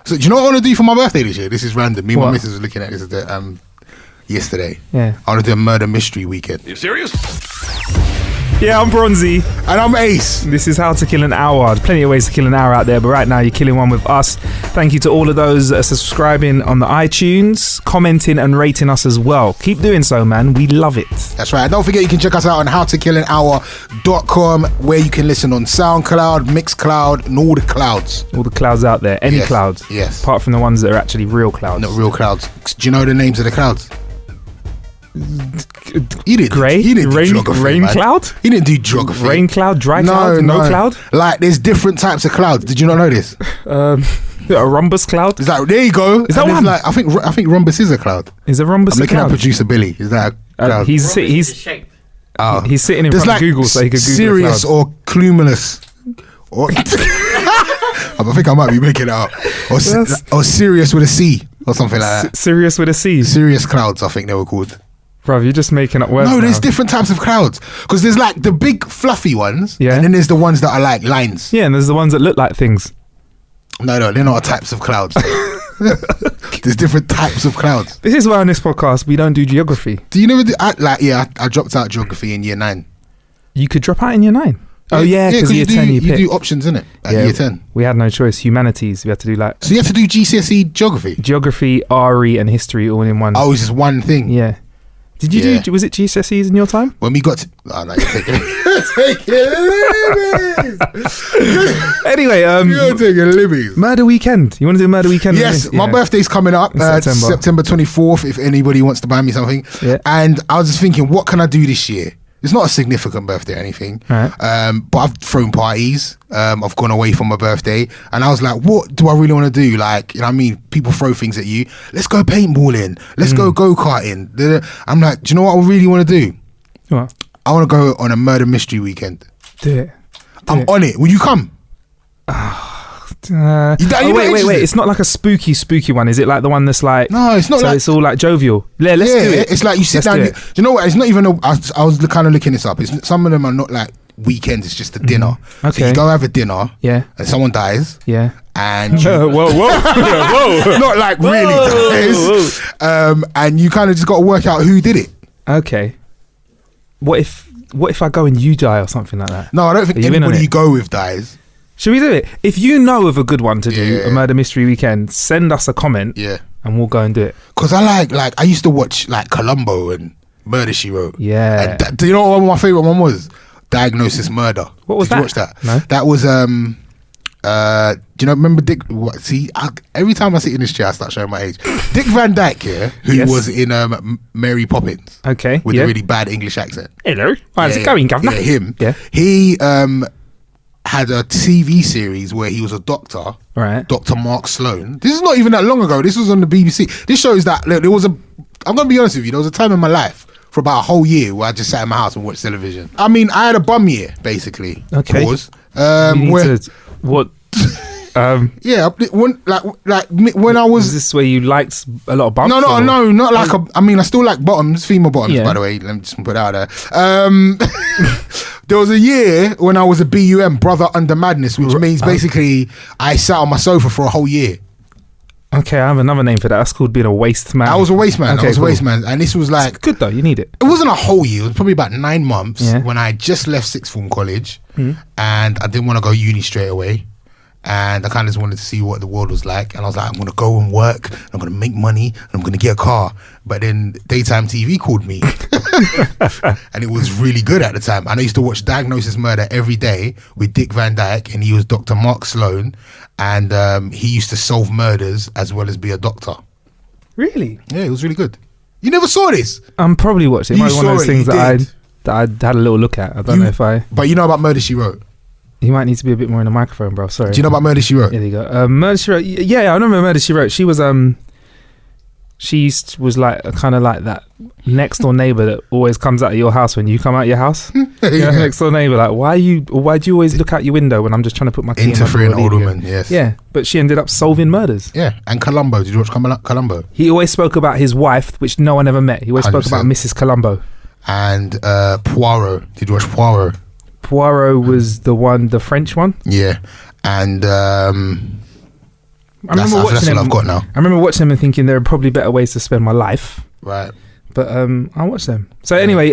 So do you know what I want to do for my birthday this year? This is random. Me and my missus was looking at this yesterday. Yeah. I want to do a murder mystery weekend. Are you serious? Yeah, I'm Bronzy. And I'm Ace. This is how to kill an hour. There's plenty of ways to kill an hour out there, but right now you're killing one with us. Thank you to all of those that are subscribing on the iTunes, commenting and rating us as well. Keep doing so, man. We love it. That's right. Don't forget you can check us out on howtokillanhour.com, where you can listen on SoundCloud, Mixcloud, and all the clouds. All the clouds out there. Any clouds. Yes. Apart from the ones that are actually real clouds. Not real clouds. Do you know the names of the clouds? He didn't. Grey? He didn't do Rain, geography, rain man. cloud? He didn't do geography. Rain cloud, dry cloud, no cloud? Like, there's different types of clouds. Did you not know this? A rhombus cloud? It's like, there you go. Is that one? Like, I think rhombus is a cloud. Is a rhombus I'm a looking cloud? at producer Billy. Is that a cloud? He's sitting in There's front like of Google so he could Google Sirius a cloud. or Cumulus. Or I think I might be making it up. Or Sirius with a C or something like that. Sirius with a C. Sirius clouds, I think they were called. Bruv, you're just making up words. No, there's now. different types of clouds. Because there's like the big fluffy ones. Yeah. And then there's the ones that are like lines. Yeah, and there's the ones that look like things. No, they're not types of clouds. There's different types of clouds. This is why on this podcast we don't do geography. Do you never do, I dropped out geography in year 9. You could drop out in year 9. Oh yeah, because year 10 you do options, innit? At year 10. We had no choice. Humanities, we had to do like. So you have to do GCSE geography? Geography, RE and history all in one. Oh, it's just one thing? Yeah. Did you do, was it GCSEs in your time? When we got to, oh no, you're taking liberties. Anyway, you're taking liberties. Murder weekend. You want to do a murder weekend? Yes, my birthday's coming up, September 24th, if anybody wants to buy me something. Yeah. And I was just thinking, what can I do this year? It's not a significant birthday or anything, right. But I've thrown parties. I've gone away from my birthday, and I was like, "What do I really want to do?" Like, you know what I mean? People throw things at you. Let's go paintballing. Let's go karting. I'm like, do you know what I really want to do? What? I want to go on a murder mystery weekend. Do it. I'm on it. Will you come? Wait. It's not like a spooky one, is it? Like the one that's like, no, it's not. So it's all like jovial. Yeah, let's do it. It's like you sit down. Do you know what? It's not even. I was kind of looking this up. Some of them are not like weekends. It's just a dinner. Okay. So you go have a dinner. Yeah. And someone dies. Yeah. And whoa. Not like really dies. And you kind of just got to work out who did it. Okay. What if I go and you die or something like that? No, I don't think anybody you go with dies. Should we do it? If you know of a good one to do, a murder mystery weekend, send us a comment. Yeah. And we'll go and do it. Because I like I used to watch like Columbo and Murder, She Wrote. Yeah. And do you know what my favourite one was? Diagnosis Murder. What was Did that? you watch that? No. That was do you know? Remember Dick? Every time I sit in this chair, I start showing my age. Dick Van Dyke, who was in Mary Poppins. Okay. With a really bad English accent. Hello. How's it going, Governor? Yeah, him. Yeah. He had a TV series where he was a doctor. Right. Dr. Mark Sloan. This is not even that long ago. This was on the BBC. This shows that look, I'm gonna be honest with you. There was a time in my life for about a whole year where I just sat in my house and watched television. I mean, I had a bum year basically. Okay. Pause. What? Yeah, when I was. Is this where you liked a lot of bumps? No, not like I mean, I still like bottoms, female bottoms, by the way. Let me just put it out there. There was a year when I was a BUM, Brother Under Madness, which means basically I sat on my sofa for a whole year. Okay, I have another name for that. That's called being a waste man. I was a waste man. Okay, a waste man. And this was like... It's good though, you need it. It wasn't a whole year. It was probably about 9 months when I just left sixth form college and I didn't want to go uni straight away. And I kind of just wanted to see what the world was like. And I was like, I'm going to go and work. I'm going to make money. And I'm going to get a car. But then daytime TV called me. And it was really good at the time. And I used to watch Diagnosis Murder every day with Dick Van Dyke. And he was Dr. Mark Sloan. And he used to solve murders as well as be a doctor. Really? Yeah, it was really good. You never saw this? I'm probably watching it. It might be one of those things that I had a little look at. I don't know if I... But you know about Murder, She Wrote? You might need to be a bit more in the microphone, bro. Sorry. Do you know about Murder, She Wrote? Yeah, there you go. Murder, She Wrote. Yeah, I remember Murder, She Wrote. She was was like kind of like that next door neighbor that always comes out of your house when you come out of your house. Yeah, next door neighbor, like why do you always look out your window when I'm just trying to put my key in my interfering old woman? Yes. Yeah, but she ended up solving murders. Yeah, and Columbo. Did you watch Columbo? He always spoke about his wife, which no one ever met. He always 100%. spoke about Mrs. Columbo. And Poirot. Did you watch Poirot? Poirot was the French one. Yeah, and That's all I've got now. I remember watching them and thinking there are probably better ways to spend my life. Right. But I watched them. So anyway,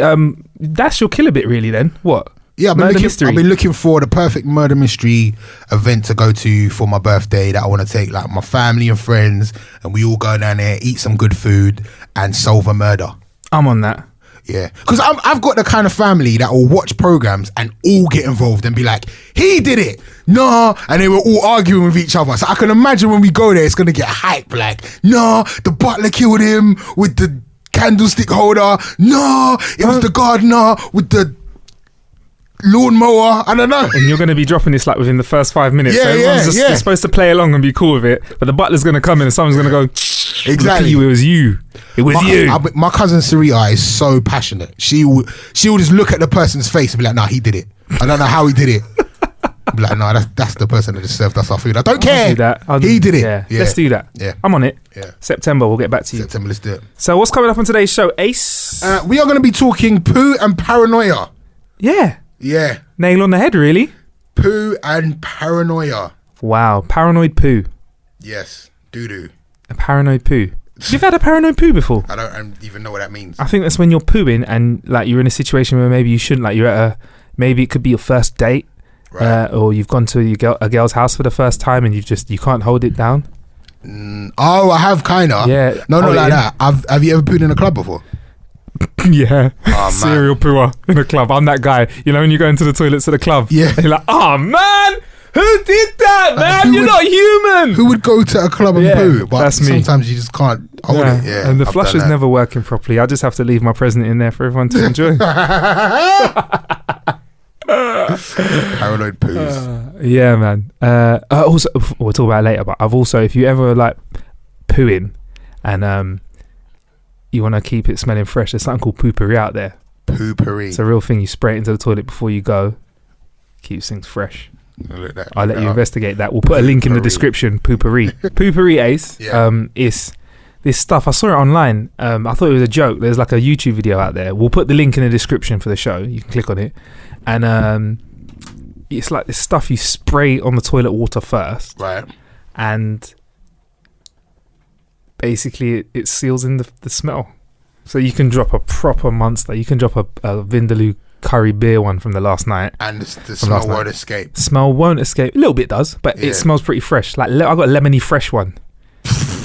that's your killer bit really then. What? Yeah, I've been looking for the perfect murder mystery event to go to for my birthday that I want to take like my family and friends, and we all go down there, eat some good food and solve a murder. I'm on that. Yeah, because I've got the kind of family that will watch programs and all get involved and be like, he did it, nah, and they were all arguing with each other. So I can imagine when we go there, it's gonna get hype. Like, nah, the butler killed him with the candlestick holder. Nah, it was the gardener with the lawnmower. I don't know. And you're going to be dropping this like within the first 5 minutes. Yeah, so everyone's just supposed to play along and be cool with it. But the butler's going to come in and someone's going to go, exactly. It was you. It was you. My cousin Sarita is so passionate. She will just look at the person's face and be like, nah, he did it. I don't know how he did it. Be like, no, that's the person that just served us our food. I don't care. Do that. He did it. Yeah. Let's do that. Yeah. I'm on it. Yeah. September, we'll get back to you. September, let's do it. So what's coming up on today's show, Ace? We are going to be talking poo and paranoia. Yeah. Yeah. Nail on the head, really. Poo and paranoia. Wow. Paranoid poo. Yes. Doo-doo. A paranoid poo. You've had a paranoid poo before? I don't even know what that means. I think that's when you're pooing and like you're in a situation where maybe you shouldn't. Like you're at maybe it could be your first date. Right. Or you've gone to a girl's house for the first time and you can't hold it down. I have kind of. Yeah. No, not like that. Have you ever pooed in a club before? Yeah. Oh, serial pooer in a club. I'm that guy. You know when you go into the toilets at a club? Yeah. And you're like, oh man, who did that, man? You're not human. Who would go to a club and poo? But that's me. Sometimes you just can't hold it. Yeah. And the flush is never working properly. I just have to leave my present in there for everyone to enjoy. Paranoid poos. Yeah, man. Also, we'll talk about it later. But I've also, if you ever like pooing and you want to keep it smelling fresh, there's something called poopery out there. Poopery. It's a real thing. You spray it into the toilet before you go. Keeps things fresh. I'll let you investigate that. We'll put a link in the description. Poopery. Poopery, Ace. Yeah. Is this stuff. I saw it online. I thought it was a joke. There's like a YouTube video out there. We'll put the link in the description for the show. You can click on it. And it's like this stuff you spray on the toilet water first. Right. And basically it seals in the smell. So you can drop a proper monster. You can drop a Vindaloo curry beer one from the last night. And the smell won't escape. Smell won't escape. A little bit does, but it smells pretty fresh. Like I got a lemony fresh one.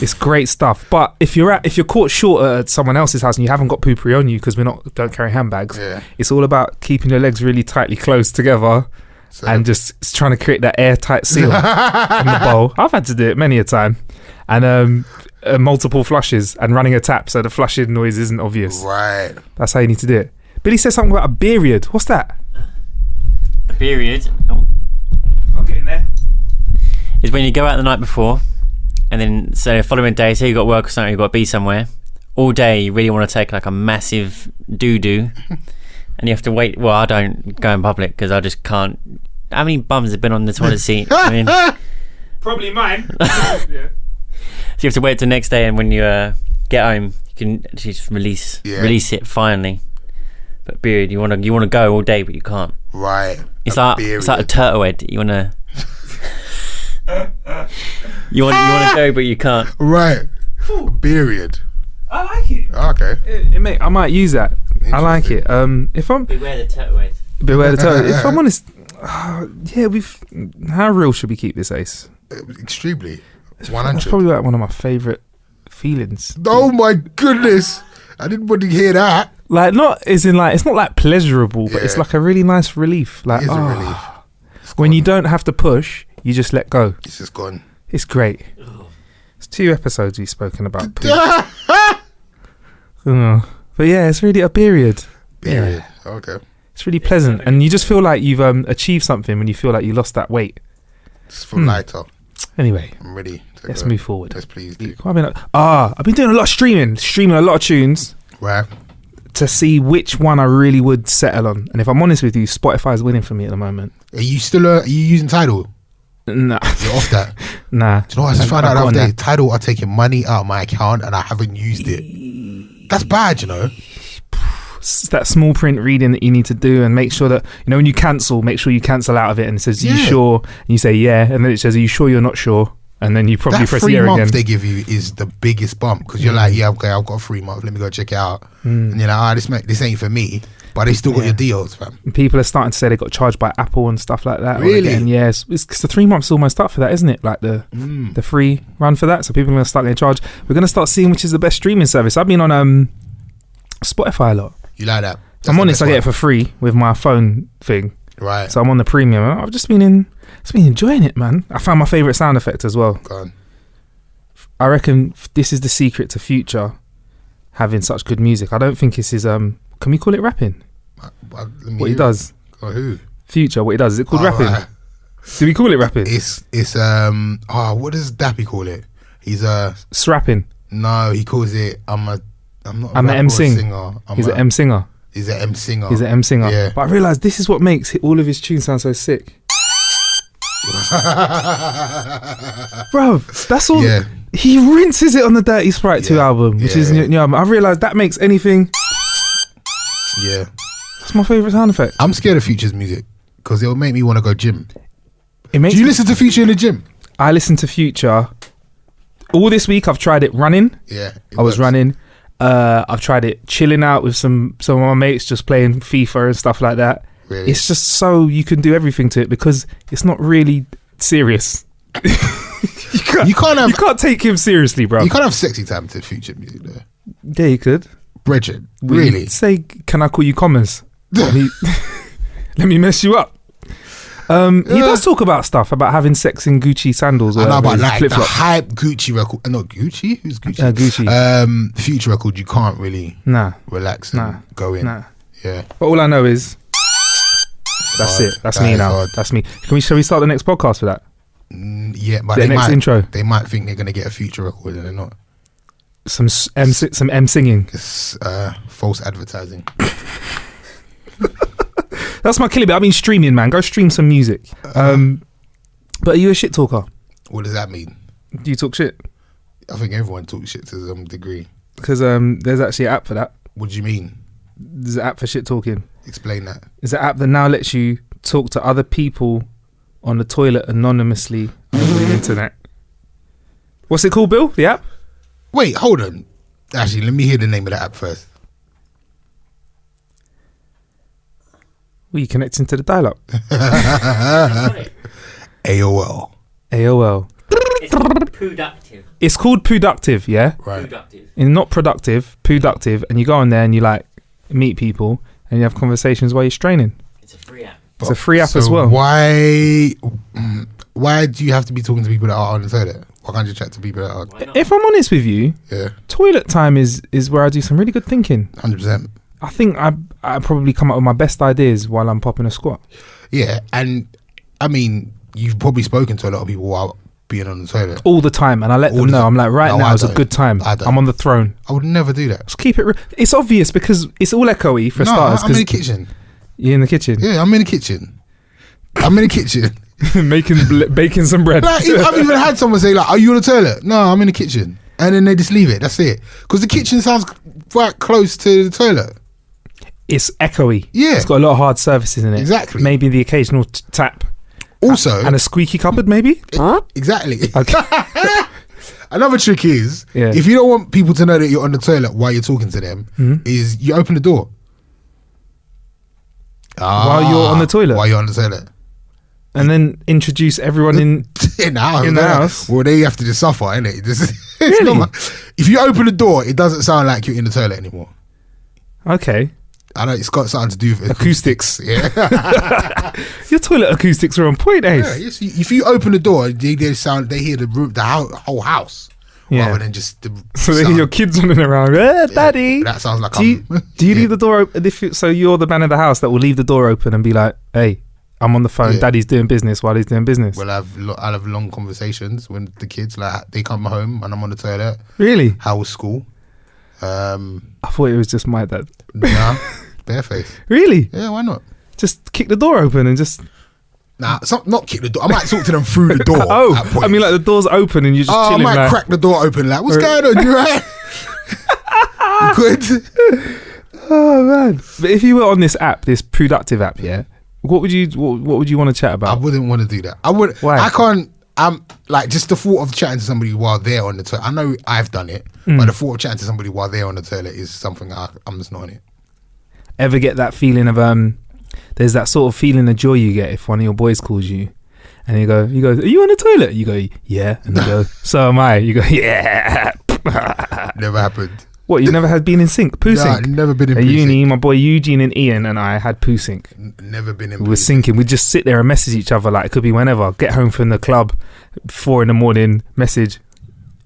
It's great stuff. But if you're caught short at someone else's house and you haven't got poopery on you because don't carry handbags, it's all about keeping your legs really tightly closed together and just trying to create that airtight seal in the bowl. I've had to do it many a time. And multiple flushes and running a tap so the flushing noise isn't obvious. Right. That's how you need to do it. Billy said something about a period. What's that? A period? I'll get in there. Is when you go out the night before and then so the following day, say you got work or something, you got to be somewhere. All day you really want to take like a massive doo-doo and you have to wait. Well, I don't go in public because I just can't. How many bums have been on the toilet seat? I mean, probably mine. Yeah. So you have to wait till the next day, and when you get home, you can just release it finally. But beard, you want to go all day, but you can't. Right. It's like a turtle head. You want to you want to go, but you can't. Right. Period. I like it. Okay. I might use that. I like it. If I'm beware the turtle head. Beware the turtle. If I'm honest, how real should we keep this, Ace? Extremely. 100. That's probably like one of my favourite feelings. Oh my goodness! I didn't want to hear that. Like, not as in like it's not like pleasurable, but it's like a really nice relief. Like, it is a relief. When you don't have to push, you just let go. It's just gone. It's great. It's 2 episodes we've spoken about poo. But yeah, it's really a period. Period. Yeah. Okay. It's really pleasant, and you just feel like you've achieved something when you feel like you lost that weight. Just feel lighter. Anyway, I'm ready. Let's move forward. Yes, please do. I've been doing a lot of streaming a lot of tunes. Right. To see which one I really would settle on. And if I'm honest with you, Spotify's winning for me at the moment. Are you still using Tidal? Nah. You're off that? Nah. Do you know what I just found out the other day? Tidal are taking money out of my account and I haven't used it. That's bad, you know. It's that small print reading that you need to do and make sure that, you know, when you cancel, make sure you cancel out of it and it says, are you sure? And you say, yeah. And then it says, are you sure you're not sure? and then you probably that press 3 yeah months again. they give you is the biggest bump because you're like, yeah, okay, I've got a 3 month. Let me go check it out. And you're like, this ain't for me. But they still got your deals, fam. People are starting to say they got charged by Apple and stuff like that. Really? And yes, it's the 3 months almost up for that, isn't it? Like the free run for that. So people are going to start getting charged. We're going to start seeing which is the best streaming service. I've been on Spotify a lot. You like that? I'm honest, I get it for free with my phone thing. Right. So I'm on the premium. I've just been enjoying it, man. I found my favourite sound effect as well. Go on. I reckon this is the secret to Future having such good music. I don't think this is can we call it rapping? What he does? Who? Future. What he does? Is it called rapping? Right. Do we call it rapping? It's what does Dappy call it? He's Srapping. no, he calls it I'm an M M sing. singer. He's an M singer. He's an M singer. He's an M singer. Yeah. But I realised this is what makes all of his tunes sound so sick. Bruv, that's all. Yeah. He rinses it on the Dirty Sprite 2 album, which is new album. I realised that makes anything. Yeah. That's my favourite sound effect. I'm scared of Future's music because it'll make me want to go gym. It makes Do you listen to Future in the gym? I listen to Future. All this week I've tried it running. Yeah. I was running. I've tried it chilling out with some of my mates, just playing FIFA and stuff like that. Really? It's just so you can do everything to it because it's not really serious. You can't take him seriously, bro. You can't have sexy time to Future music though. Yeah, you could. Bridget, really? Say, can I call you commas? let me mess you up. He does talk about stuff about having sex in Gucci sandals. Or I know about like the flip-flops. hype Gucci record. Not Gucci. Who's Gucci? Gucci. Future record. You can't really relax and go in. Nah. Yeah. But all I know is that's it. That's me now. Hard. That's me. Shall we start the next podcast for that? Yeah, but The next intro. They might think they're gonna get a Future record and they're not. Some M singing. It's false advertising. That's my killer bit. I've been streaming, man. Go stream some music. But are you a shit talker? What does that mean? Do you talk shit? I think everyone talks shit to some degree. Because there's actually an app for that. What do you mean? There's an app for shit talking. Explain that. It's an app that now lets you talk to other people on the toilet anonymously over the internet. What's it called, Bill? The app? Wait, hold on. Actually, let me hear the name of the app first. Well, you connecting to the dial-up. AOL. AOL. It's called Poo Ductive. It's called Poo Ductive, yeah? Right. Poo Ductive. And not productive, Poo Ductive. And you go on there and you like meet people and you have conversations while you're straining. It's a free app. It's a free app So as well. Why do you have to be talking to people that are on the toilet? Why can't you chat to people that are? Why not? If I'm honest with you, Yeah, toilet time is where I do some really good thinking. 100%. I think I probably come up with my best ideas while I'm popping a squat. Yeah, and I mean, you've probably spoken to a lot of people while being on the toilet. All the time, and I let All them the know. time. I'm like, right No, now I is a don't. good time. I don't. I'm on the throne. I would never do that. Just keep it. It's obvious because it's all echoey for No, starters. I'm in the 'cause kitchen. you're in the kitchen, Yeah, I'm in the kitchen. I'm in the kitchen. baking some bread. Like, I've even had someone say, like, are you on the toilet? No, I'm in the kitchen. And then they just leave it. That's it. Because the kitchen sounds quite close to the toilet. It's echoey. Yeah. It's got a lot of hard surfaces in it. Exactly. Maybe the occasional tap. Also, And a squeaky cupboard, maybe? exactly. Okay. Another trick is, Yeah. if you don't want people to know that you're on the toilet while you're talking to them, is you open the door. While you're on the toilet? While you're on the toilet. And then introduce everyone in. In the house. In the house? Well, they have to just suffer, innit? It's Really? not if you open the door, it doesn't sound like you're in the toilet anymore. Okay. I know it's got something to do with Acoustics. Yeah. Your toilet acoustics are on point, Ace. Yeah, yes, if you open the door, they hear the room, whole house, Yeah. rather than just the. So they hear your kids running around. Daddy. That sounds like Do you leave the door open? So you're the man of the house that will leave the door open and be like, "Hey, I'm on the phone. Yeah. Daddy's doing business while he's doing business." Well, I'll have long conversations when the kids they come home and I'm on the toilet. Really? How was school? I thought it was just my dad. Nah, bareface. Really? Yeah, why not? Just kick the door open and just. Nah, not kick the door. I might talk to them through the door. Oh, at points. I mean, like the door's open and you're just I chilling. might like, crack the door open. Like, what's going on? You right? You good? Oh man! But if you were on this app, this Poo Ductive app, yeah, what would you want to chat I about? wouldn't want to do that. I would. Why? I can't. I'm like, just the thought of chatting to somebody while they're on the toilet. I know I've done it, but the thought of chatting to somebody while they're on the toilet is something I'm just not on it. Ever get that feeling of there's that sort of feeling of joy you get if one of your boys calls you, and he goes, "Are you on the toilet?" You go, "Yeah," and they go, "So am I." You go, "Yeah." Never happened. What, you never had been in sync? Poo sync? Never been in At poo uni, sync. my boy Eugene and Ian and I had poo sync. Never been in We poo were sync. syncing. We'd just sit there and message each other, like, it could be whenever. Get home from the club, 4 a.m, message,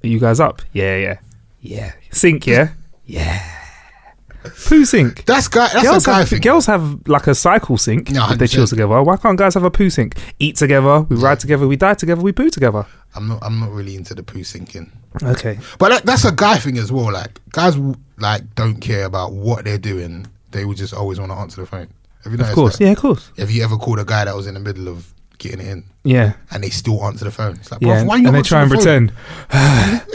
"Are you guys up?" Yeah. Sync, yeah? Yeah. Poo sync. That's a guy thing. Girls have like a cycle sync if they 100%. chill together. Why can't guys have a poo sync? Eat together, we ride together, we die together, we poo together. I'm not really into the poo syncing. Okay. But that's a guy thing as well. Like, guys like don't care about what they're doing. They would just always want to answer the phone. Have you noticed Of course. that? Yeah, of course. Have you ever called a guy that was in the middle of getting it in Yeah. and they still answer the phone? It's like, Yeah. bro, why you not And they try and answering the pretend.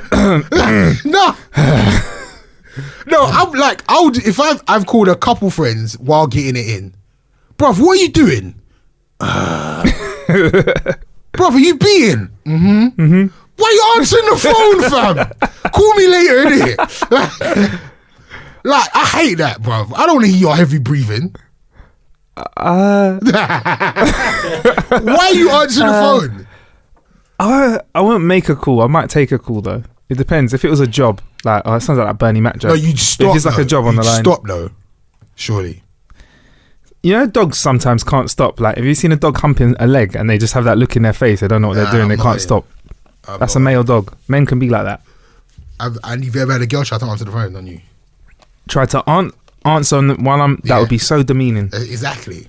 phone? No, I'm like, if I've called a couple friends while getting it in, bruv, what are you doing? Bruv, are you being? Why are you answering the phone, fam? Call me later, innit? Like, I hate that, bruv. I don't want to hear your heavy breathing. Why are you answering the phone? I won't make a call. I might take a call though. It depends. If it was a job, like, it sounds like that Bernie Mac job. No, you'd stop. If it's like a job on the line. Stop though. Surely. You know, dogs sometimes can't stop. Like, have you seen a dog humping a leg and they just have that look in their face? They don't know what they're doing. They can't stop. That's a male dog. Men can be like that. And you've ever had a girl try to answer the phone, don't you? Try to answer while I'm. That would be so demeaning. Exactly.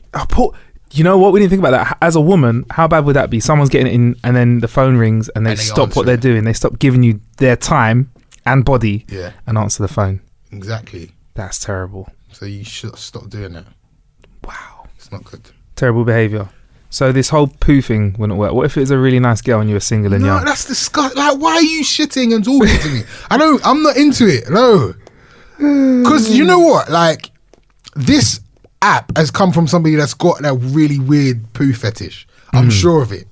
You know what? We didn't think about that. As a woman, how bad would that be? Someone's getting it in, and then the phone rings, and they stop what they're doing. They stop giving you their time and body, and answer the phone. Exactly. That's terrible. So you should stop doing that. Wow, it's not good. Terrible behaviour. So this whole poo thing wouldn't work. What if it was a really nice girl and you were single and young? No, that's disgusting. Like, why are you shitting and talking to me? I'm not into it. No, because you know what? Like, this app has come from somebody that's got that really weird poo fetish. I'm sure of it.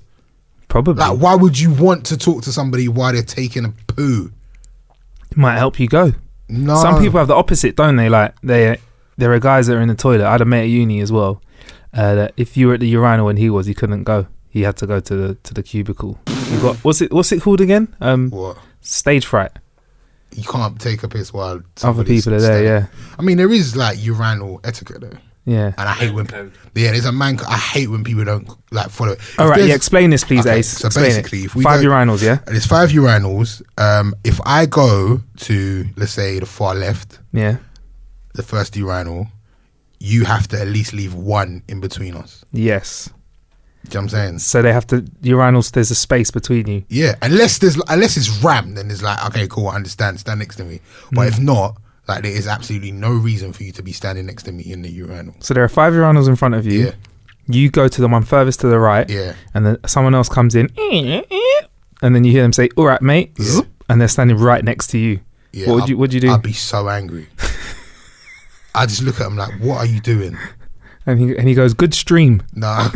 Probably. Like, why would you want to talk to somebody while they're taking a poo? It might help you go. No. Some people have the opposite, don't they? Like, there are guys that are in the toilet. I had a mate at uni as well. That if you were at the urinal and he couldn't go. He had to go to the cubicle. You got what's it called again? What? Stage fright. You can't take a piss while Other people are there. Yeah. I mean, there is like urinal etiquette though. Yeah. And I hate when there's a man. I hate when people don't like follow it. All right, explain this, please, okay, Ace. So explain basically, if we 5 urinals, yeah. There's 5 urinals. If I go to, let's say, the far left, yeah, the first urinal, you have to at least leave one in between us. Yes. Do you know what I'm saying? So they have to urinals. There's a space between you. Yeah, unless it's rammed, then it's like, okay, cool, I understand. Stand next to me. But if not, like, there is absolutely no reason for you to be standing next to me in the urinal. So there are 5 urinals in front of you. Yeah. You go to the one furthest to the right. Yeah. And then someone else comes in. And then you hear them say, "All right, mate." Yeah. And they're standing right next to you. Yeah. What would you do? I'd be so angry. I just look at him like, what are you doing? And he goes, "Good stream." Nah.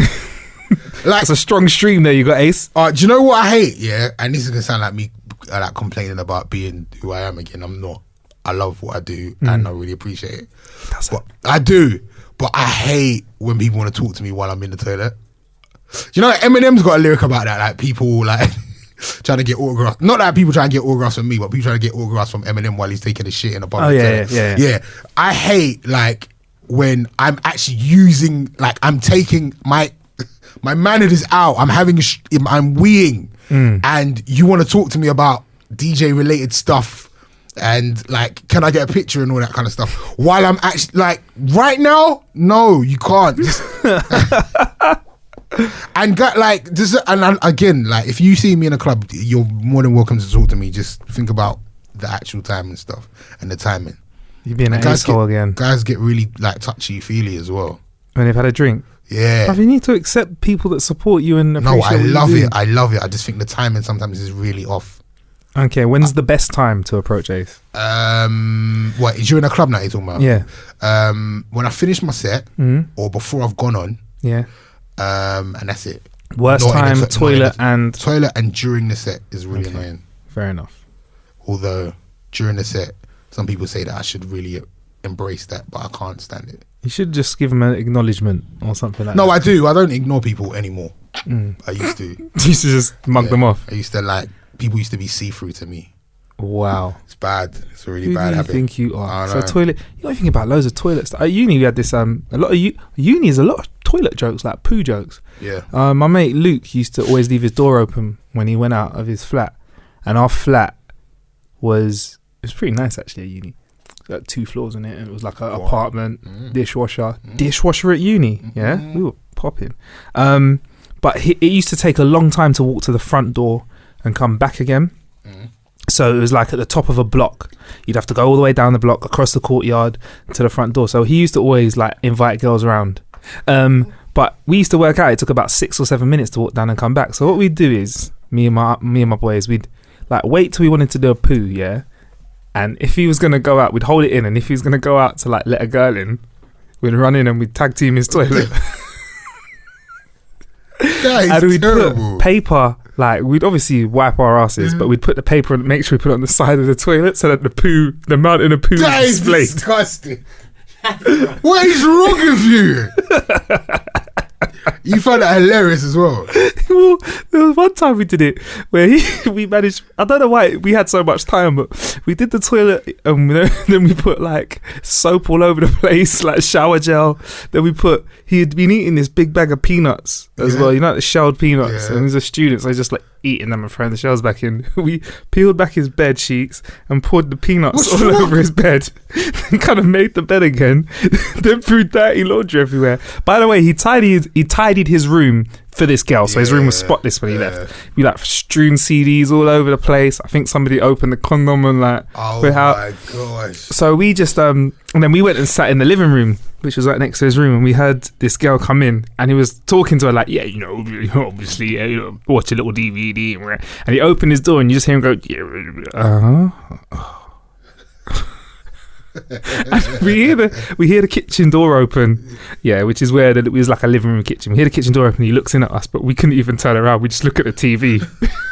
Like, That's a strong stream there you got, Ace. do you know what I hate? Yeah. And this is going to sound like me like complaining about being who I am again. I'm not. I love what I do and I really appreciate it. But I do. But I hate when people want to talk to me while I'm in the toilet. You know, Eminem's got a lyric about that. Like, people like trying to get autographs. Not that people try and get autographs from me, but people trying to get autographs from Eminem while he's taking a shit in a public toilet. Yeah. I hate, like, when I'm actually using, like, I'm taking my manhood is out. I'm I'm weeing, and you want to talk to me about DJ related stuff. And like, can I get a picture and all that kind of stuff? While I'm actually like, right now, no, you can't. And again, like, if you see me in a club, you're more than welcome to talk to me. Just think about the actual time and stuff and the timing. You're being an asshole again. Guys get really like touchy feely as well when they've had a drink. Yeah. But you need to accept people that support you and appreciate I love it. I love it. I just think the timing sometimes is really off. Okay, when's the best time to approach Ace? What, during a club night you're talking about? Yeah. When I finish my set or before I've gone on. Yeah. And that's it. Worst Not in time, the- toilet and... Toilet and during the set is really annoying. Fair enough. Although during the set, some people say that I should really embrace that, but I can't stand it. You should just give them an acknowledgement or something like No, that. I do. I don't ignore people anymore. I used to. You used to just mug them off. I used to people used to be see-through to me. Wow. It's bad. It's a really Who bad do you habit. think you are? I So know. toilet, you don't think about loads of toilets. At uni we had this, a lot of uni is a lot of toilet jokes, like poo jokes. Yeah. My mate Luke used to always leave his door open when he went out of his flat. And our flat was pretty nice actually at uni. It had 2 floors in it, and it was like an apartment, dishwasher at uni. Yeah, we were popping. But it used to take a long time to walk to the front door and come back again. So it was like at the top of a block. You'd have to go all the way down the block, across the courtyard to the front door. So he used to always like invite girls around. But we used to work out it took about 6 or 7 minutes to walk down and come back. So what we'd do is me and my boys, we'd like wait till we wanted to do a poo, yeah. And if he was gonna go out, we'd hold it in, and if he was gonna go out to like let a girl in, we'd run in and we'd tag team his toilet. That is And we'd terrible. put paper, like we'd obviously wipe our asses, but we'd put the paper and make sure we put it on the side of the toilet so that the mountain of poo That is is displayed. disgusting. What is wrong with you? You found that hilarious as well. Well, there was one time we did it where we managed, I don't know why we had so much time, but we did the toilet and then we put like soap all over the place, like shower gel. Then he had been eating this big bag of peanuts as well, you know, the shelled peanuts. Yeah. And he's a student, so he's just like eating them and throwing the shells back in. We peeled back his bed sheets and poured the peanuts What's all wrong? over his bed and kind of made the bed again. Then threw dirty laundry everywhere. By the way, he tidied his room for this girl, so his room was spotless when he left. We like strewn CDs all over the place. I think somebody opened the condom and like Oh we're out. my gosh. So we just and then we went and sat in the living room, which was right next to his room, and we heard this girl come in, and he was talking to her like, yeah, you know, obviously, yeah, you know, watch a little DVD, and he opened his door, and you just hear him go, yeah, and we hear the kitchen door open, yeah, which is where it was like a living room kitchen. We hear the kitchen door open. He looks in at us, but we couldn't even turn around. We just look at the TV.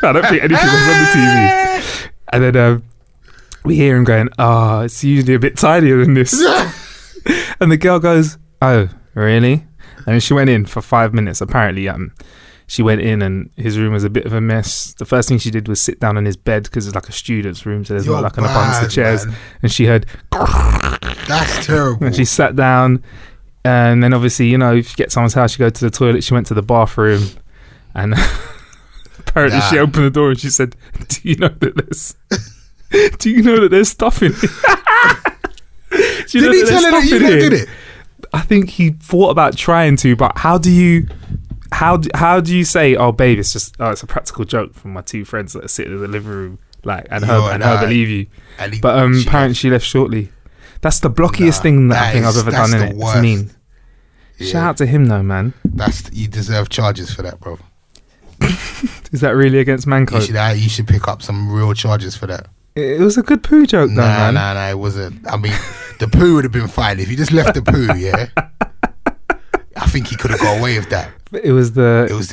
I don't think anything was on the TV. And then we hear him going, it's usually a bit tidier than this. And the girl goes, oh, really? And she went in for 5 minutes. Apparently, she went in and his room was a bit of a mess. The first thing she did was sit down on his bed because it's like a student's room, so there's not like an abundance of chairs. Man. And she heard, That's terrible. and she sat down. And then obviously, you know, if you get someone's house, you go to the toilet. She went to the bathroom, and apparently she opened the door and she said, do you know that there's stuff in here? Did he tell her that you did it? I think he thought about trying to, but how do you say, oh babe, it's a practical joke from my 2 friends that are sitting in the living room, like, and her believe you. But apparently she left shortly. That's the blockiest thing that I think I've ever done in it. It's mean. Yeah. Shout out to him though, man. You deserve charges for that, bro. Is that really against man code? You should pick up some real charges for that. It was a good poo joke though, man. Nah, it wasn't. I mean, the poo would have been fine if you just left the poo, yeah. I think he could have got away with that. It was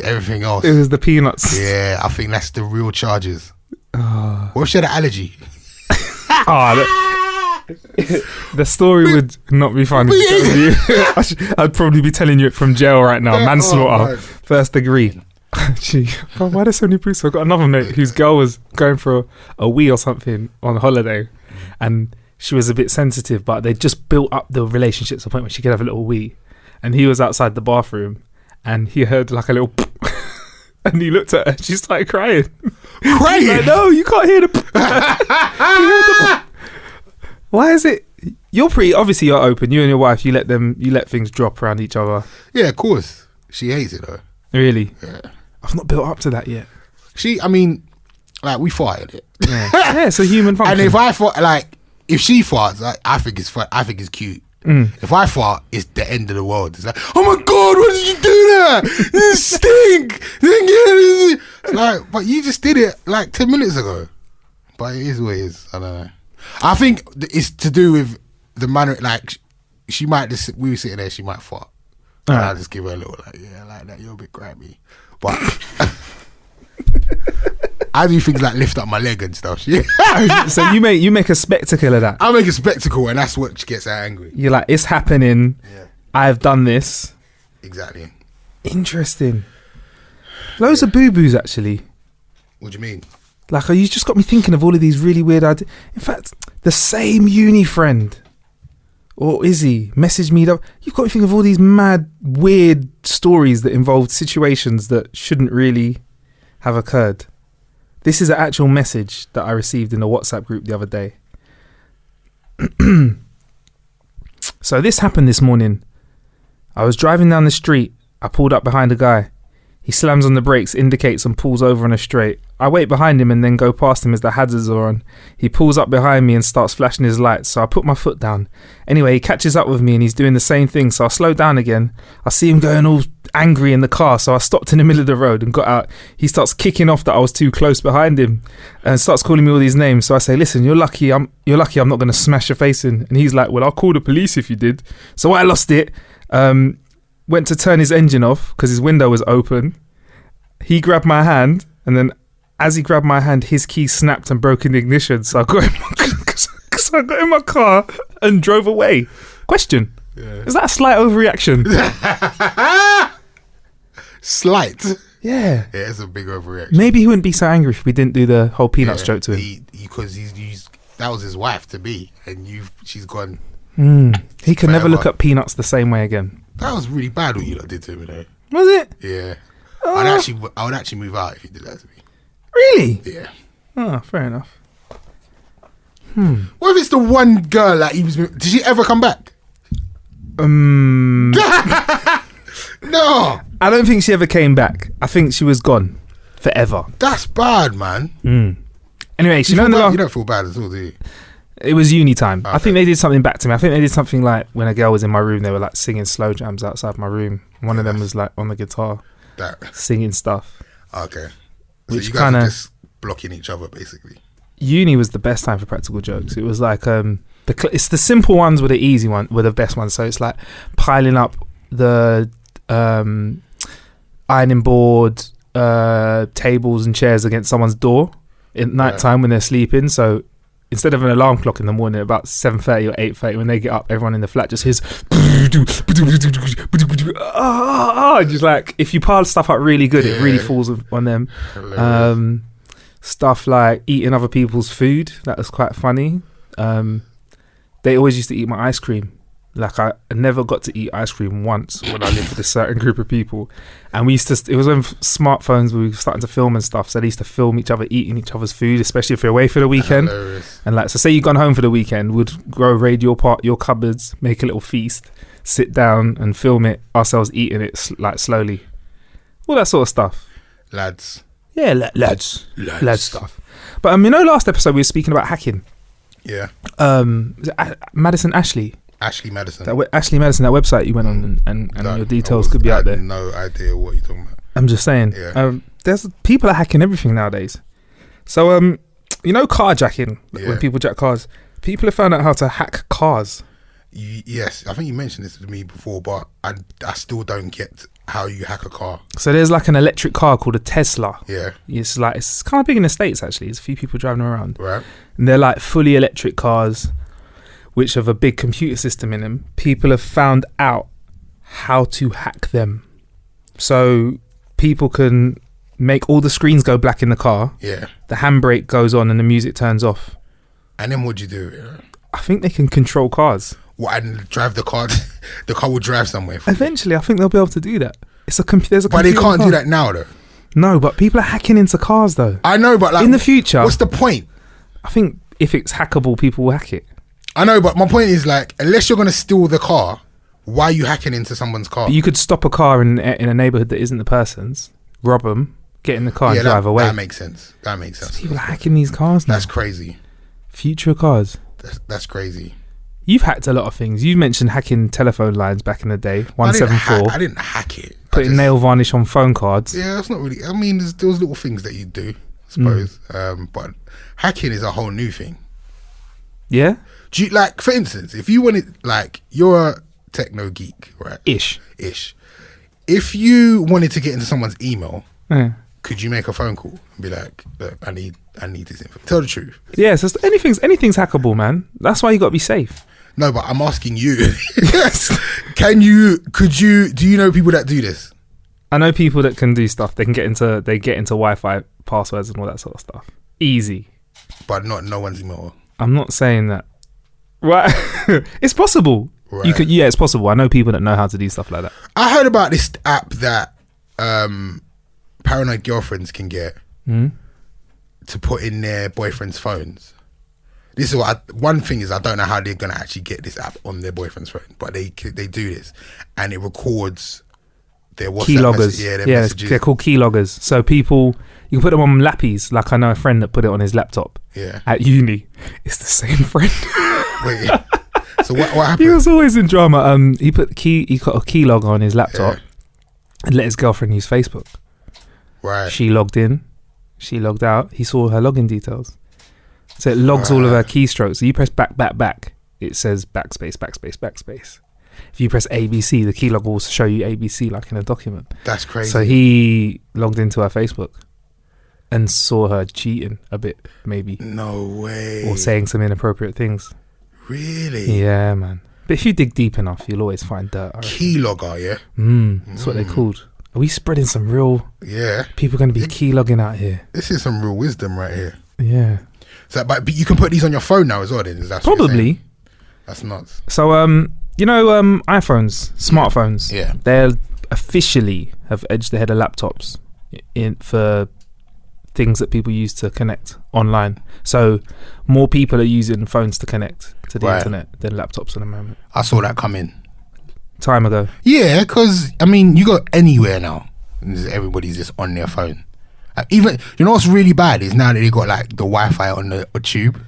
everything else. It was the peanuts. Yeah, I think that's the real charges. What if she had an allergy? The story would not be funny. I'd probably be telling you it from jail right now. Manslaughter, first degree. Gee, why are there so many proofs? I've got another mate whose girl was going for a wee or something on holiday, and she was a bit sensitive, but they just built up the relationship to the point where she could have a little wee. And he was outside the bathroom, and he heard like a little, and he looked at her. She started crying. Crying? Like, no, you can't hear the. Why is it? You're obviously you're open. You and your wife, you let things drop around each other. Yeah, of course. She hates it though. Really? Yeah. I've not built up to that yet. I mean, like, we farted it. Yeah, it's a human function. And if I fart, like, if she farts, I think it's fun. I think it's cute. If I fart, it's the end of the world. It's like, oh my god, what did you do that? It stink. It's like, but you just did it like 10 minutes ago. But it is what it is. I don't know. I think it's to do with the manner. Like, she might just, we were sitting there, she might fart. And I just give her a little like, yeah, like that. You're a bit grimy, but I do things like lift up my leg and stuff. Yeah. So you make a spectacle of that. I make a spectacle, and that's what gets her angry. You're like, it's happening. Yeah. I've done this. Exactly. Interesting. Loads of boo-boos, actually. What do you mean? Like, you just got me thinking of all of these really weird ideas. In fact, the same uni friend, or Izzy, messaged me. You've got me thinking of all these mad, weird stories that involved situations that shouldn't really have occurred. This is an actual message that I received in a WhatsApp group the other day. So this happened this morning. I was driving down the street. I pulled up behind a guy. He slams on the brakes, indicates and pulls over on a straight. I wait behind him and then go past him as the hazards are on. He pulls up behind me and starts flashing his lights, so I put my foot down. Anyway, he catches up with me and he's doing the same thing, so I slow down again. I see him going all angry in the car, so I stopped in the middle of the road and got out. He starts kicking off that I was too close behind him and starts calling me all these names. So I say, listen, you're lucky I'm not going to smash your face in. And he's like, well, I'll call the police if you did. So I lost it. Went to turn his engine off because his window was open. He grabbed my hand, and then as he grabbed my hand, his key snapped and broke in the ignition. So I got in my car and drove away. Question: Is that a slight overreaction? Slight. Yeah. Yeah, it's a big overreaction. Maybe he wouldn't be so angry if we didn't do the whole peanuts joke to him. Because that was his wife to be, and she's gone. He can never look at peanuts the same way again. That was really bad what you lot did to him, though. Was it? Yeah. I would actually move out if you did that to me. Really? Yeah. Oh, fair enough. What if it's the one girl that he was? Did she ever come back? No. I don't think she ever came back. I think she was gone forever. That's bad, man. Anyway, you don't feel bad at all, do you? It was uni time. Okay. I think they did something back to me. I think they did something like when a girl was in my room, they were like singing slow jams outside my room. One of them was like on the guitar, singing stuff. Okay. So Which you guys are just blocking each other, basically. Uni was the best time for practical jokes. It was like it's the simple ones were the easy one, were the best ones. So it's like piling up the ironing board, tables and chairs against someone's door at night time when they're sleeping. So instead of an alarm clock in the morning, about 7:30 or 8:30, when they get up, everyone in the flat just hears just like, if you pile stuff up really good, it really falls on them. Stuff like eating other people's food, that was quite funny. They always used to eat my ice cream. Like, I never got to eat ice cream once when I lived with a certain group of people. And it was when smartphones were starting to film and stuff, so they used to film each other eating each other's food, especially if you're away for the weekend. Hilarious. And like, so say you've gone home for the weekend, would go raid your cupboards, make a little feast, sit down and film it, ourselves eating it like slowly. All that sort of stuff. Lads. Yeah, lads stuff. But last episode we were speaking about hacking. Yeah. Ashley Madison. Ashley Madison, that website you went on and your details could be out there. No idea what you're talking about. I'm just saying. Yeah. There's people are hacking everything nowadays. So carjacking, when people jack cars, people have found out how to hack cars. Yes, I think you mentioned this to me before, but I still don't get how you hack a car. So there's like an electric car called a Tesla. Yeah. It's kind of big in the States actually. There's a few people driving around. Right. And they're like fully electric cars, which have a big computer system in them. People have found out how to hack them. So people can make all the screens go black in the car. Yeah. The handbrake goes on and the music turns off. And then what do you do? I think they can control cars. What, and drive the car? The car will drive somewhere. Eventually, I think they'll be able to do that. There's a computer. But they can't do that now, though. No, but people are hacking into cars, though. I know, but like in the future, what's the point? I think if it's hackable, people will hack it. I know, but my point is, like, unless you're going to steal the car, why are you hacking into someone's car? But you could stop a car in a neighborhood that isn't the person's, rob them, get in the car and drive away. That makes sense. People are hacking these cars now. That's crazy. Future cars. That's crazy. You've hacked a lot of things. You've mentioned hacking telephone lines back in the day. 174. I didn't hack it. Putting nail varnish on phone cards. Yeah, that's not really. I mean, there's those little things that you do, I suppose. But hacking is a whole new thing. Yeah. Do you, like, for instance, if you wanted, like, you're a techno geek, right? Ish. If you wanted to get into someone's email, Yeah. could you make a phone call and be like, look, I need this info. Tell the truth. Yeah, so anything's hackable, man. That's why you got to be safe. No, but I'm asking you. Do you know people that do this? I know people that can do stuff. They get into Wi-Fi passwords and all that sort of stuff. Easy. But not no one's email. I'm not saying that. Right. It's possible. Right. You could. Yeah, it's possible. I know people that know how to do stuff like that. I heard about this app that paranoid girlfriends can get to put in their boyfriend's phones. This is one thing is I don't know how they're gonna actually get this app on their boyfriend's phone, but they do this, and it records their WhatsApp keyloggers. their messages. They're called keyloggers. So people, you can put them on lappies. Like I know a friend that put it on his laptop. Yeah. At uni, it's the same friend. Wait. So what happened? He was always in drama. He got a keylogger on his laptop and let his girlfriend use Facebook. Right. She logged in. She logged out. He saw her login details. So it logs all of her keystrokes. So you press back, it says backspace. If you press ABC, the keylogger will show you ABC like in a document. That's crazy. So he logged into her Facebook and saw her cheating a bit, maybe. No way. Or saying some inappropriate things. Really? Yeah, man. But if you dig deep enough, you'll always find dirt. Keylogger, yeah? That's what they're called. Are we spreading some real... Yeah. People going to be keylogging out here. This is some real wisdom right here. Yeah. So, but you can put these on your phone now as well, then? Is that probably? That's nuts. So, iPhones, smartphones. Yeah. They officially have edged ahead of laptops for things that people use to connect online. So, more people are using phones to connect to the internet than laptops at the moment. I saw that come in. Time ago. Yeah, because, you go anywhere now, and everybody's just on their phone. Even, you know what's really bad is now that they got like the Wi-Fi on the tube.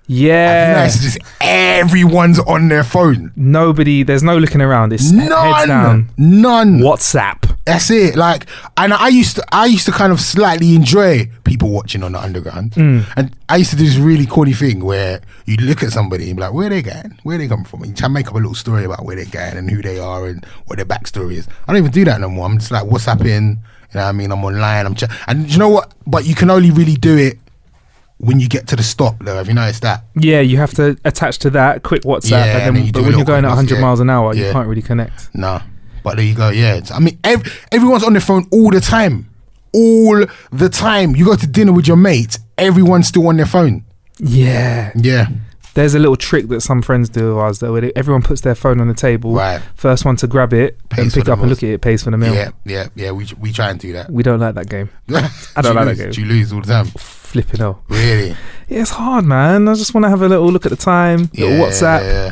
Yeah. It's just everyone's on their phone. There's no looking around. It's heads down. None. WhatsApp. That's it. Like, and I used to kind of slightly enjoy people watching on the underground. And I used to do this really corny thing where you look at somebody and be like, where they going? Where they come from? And you try to make up a little story about where they're going and who they are and what their backstory is. I don't even do that no more. I'm just like, what's happening? You know what I mean? I'm online. And you know what? But you can only really do it when you get to the stop, though. Have you noticed that? Yeah, you have to attach to that quick WhatsApp. And then but when you're going at 100 miles an hour, you can't really connect. No. But there you go. Yeah. Everyone's on their phone all the time. All the time. You go to dinner with your mates, everyone's still on their phone. Yeah. Yeah. There's a little trick that some friends do of ours, though, where everyone puts their phone on the table. Right. First one to grab it and pick up and look at it pays for the meal. Yeah. We try and do that. We don't like that game. I don't like that game. Do you lose all the time? Flipping hell. Really? Yeah, it's hard, man. I just want to have a little look at the time, little WhatsApp. Yeah.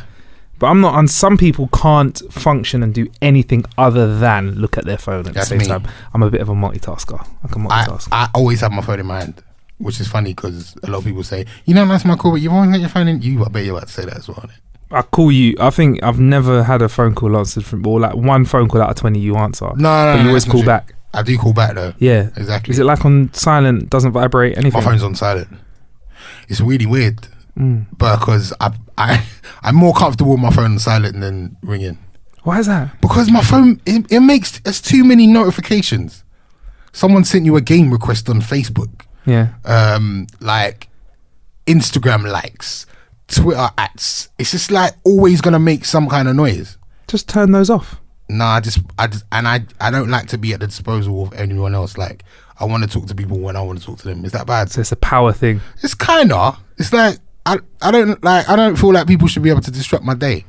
But I'm not. And some people can't function and do anything other than look at their phone at the same time. I'm a bit of a multitasker. I can multitask. I always have my phone in my hand. Which is funny because a lot of people say, that's my call, but you've always got your phone in you. I bet you're about to say that as well. I call you. I think I've never had a phone call answered from, or like one phone call out of 20 you answer. No, but you always call back. I do call back though. Yeah, exactly. Is it like on silent, doesn't vibrate, anything? My phone's on silent. It's really weird, because I'm more comfortable with my phone on silent than ringing. Why is that? Because my phone it makes there's too many notifications. Someone sent you a game request on Facebook. Yeah. Like Instagram likes, Twitter ads. It's just like always gonna make some kind of noise. Just turn those off. Nah, I don't like to be at the disposal of anyone else. Like, I want to talk to people when I want to talk to them. Is that bad? So it's a power thing. It's kinda. It's like I don't feel like people should be able to disrupt my day.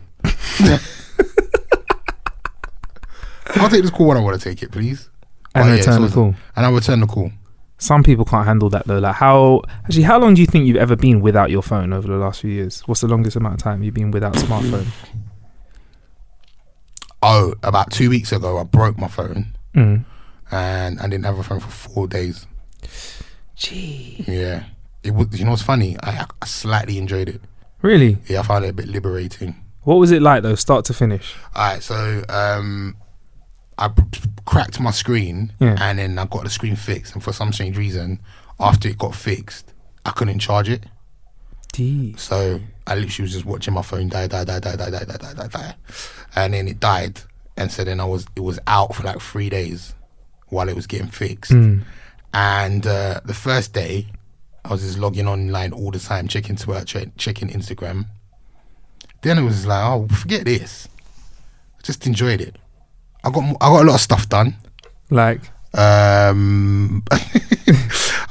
I'll take this call when I want to take it, please. And return the call. And I'll return the call. Some people can't handle that though. Like how long do you think you've ever been without your phone over the last few years? What's the longest amount of time you've been without a smartphone? Oh, about 2 weeks ago, I broke my phone, and I didn't have a phone for 4 days. Gee. Yeah, it was. You know what's funny? I slightly enjoyed it. Really? Yeah, I found it a bit liberating. What was it like though, start to finish? Alright, so I cracked my screen, and then I got the screen fixed, and for some strange reason, after it got fixed, I couldn't charge it. D. So I literally was just watching my phone die, and then it died, and so then it was out for like 3 days while it was getting fixed. And the first day, I was just logging online all the time, checking Twitter, checking Instagram. Then it was like, oh, forget this. I just enjoyed it. I got a lot of stuff done. Like, a